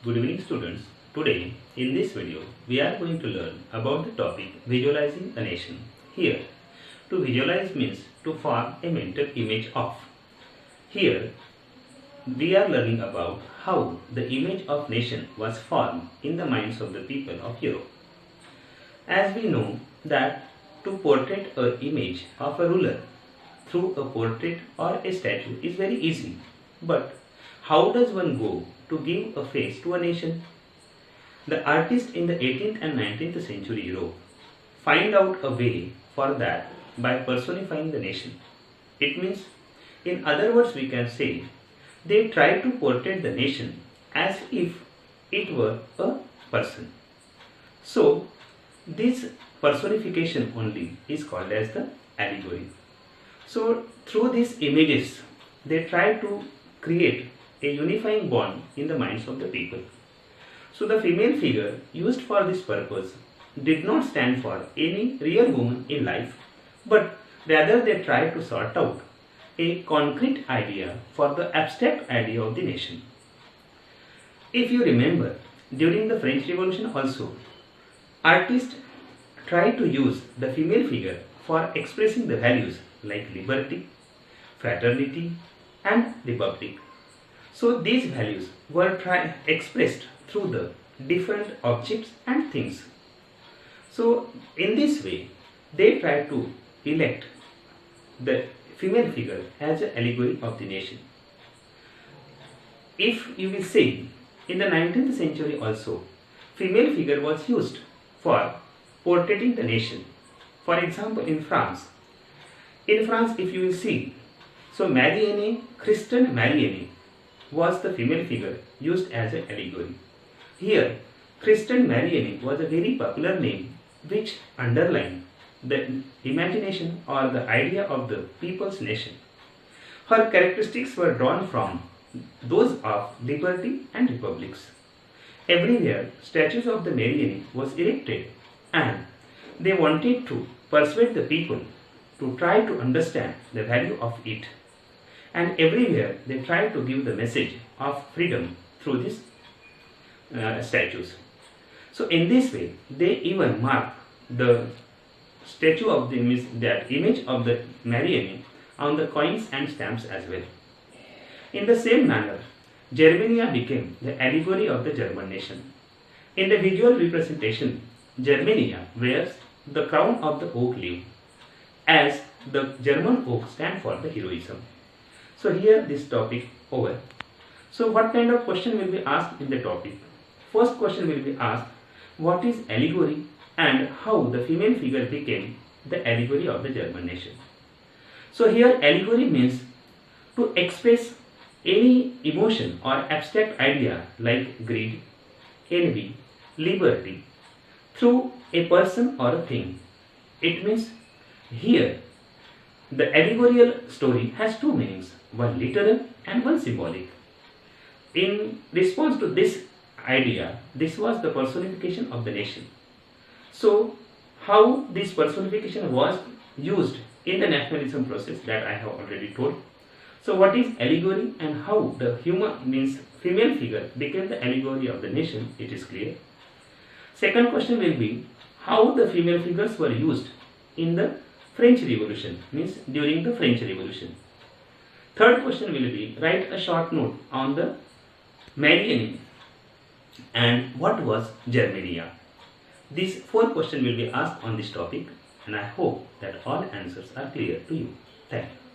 Good evening students. Today in this video we are going to learn about the topic Visualizing the Nation. Here to visualize means to form a mental image of. Here we are learning about how the image of nation was formed in the minds of the people of Europe. As we know that to portray an image of a ruler through a portrait or a statue is very easy, but how does one go to give a face to a nation? The artists in the 18th and 19th century Europe find out a way for that by personifying the nation. It means, in other words, we can say they try to portray the nation as if it were a person. So, this personification only is called as the allegory. So, through these images, they try to create a unifying bond in the minds of the people. So the female figure used for this purpose did not stand for any real woman in life, but rather they tried to sort out a concrete idea for the abstract idea of the nation. If you remember, during the French Revolution also, artists tried to use the female figure for expressing the values like liberty, fraternity and republic. So these values were expressed through the different objects and things. So in this way, they try to elect the female figure as an allegory of the nation. If you will see, in the 19th century also, female figure was used for portraying the nation. For example, in France, if you will see, so Marianne, Christian Marianne, was the female figure used as an allegory. Here, Christian Marianne was a very popular name which underlined the imagination or the idea of the people's nation. Her characteristics were drawn from those of liberty and republics. Everywhere, statues of the Marianne was erected and they wanted to persuade the people to try to understand the value of it. And everywhere they try to give the message of freedom through these statues. So in this way, they even mark the statue of that image of the Marianne on the coins and stamps as well. In the same manner, Germania became the allegory of the German nation. In the visual representation, Germania wears the crown of the oak leaf, as the German oak stands for the heroism. So here this topic over. So what kind of question will be asked in the topic? First question will be asked, what is allegory and how the female figure became the allegory of the German nation? So here allegory means to express any emotion or abstract idea like greed, envy, liberty through a person or a thing. It means here the allegorical story has two meanings, one literal and one symbolic. In response to this idea, this was the personification of the nation. So, how this personification was used in the nationalism process, that I have already told. So, what is allegory and how the female figure became the allegory of the nation, it is clear. Second question will be, how the female figures were used in the French Revolution, means during the French Revolution. Third question will be, write a short note on the Marianne and what was Germania. These four questions will be asked on this topic and I hope that all answers are clear to you. Thank you.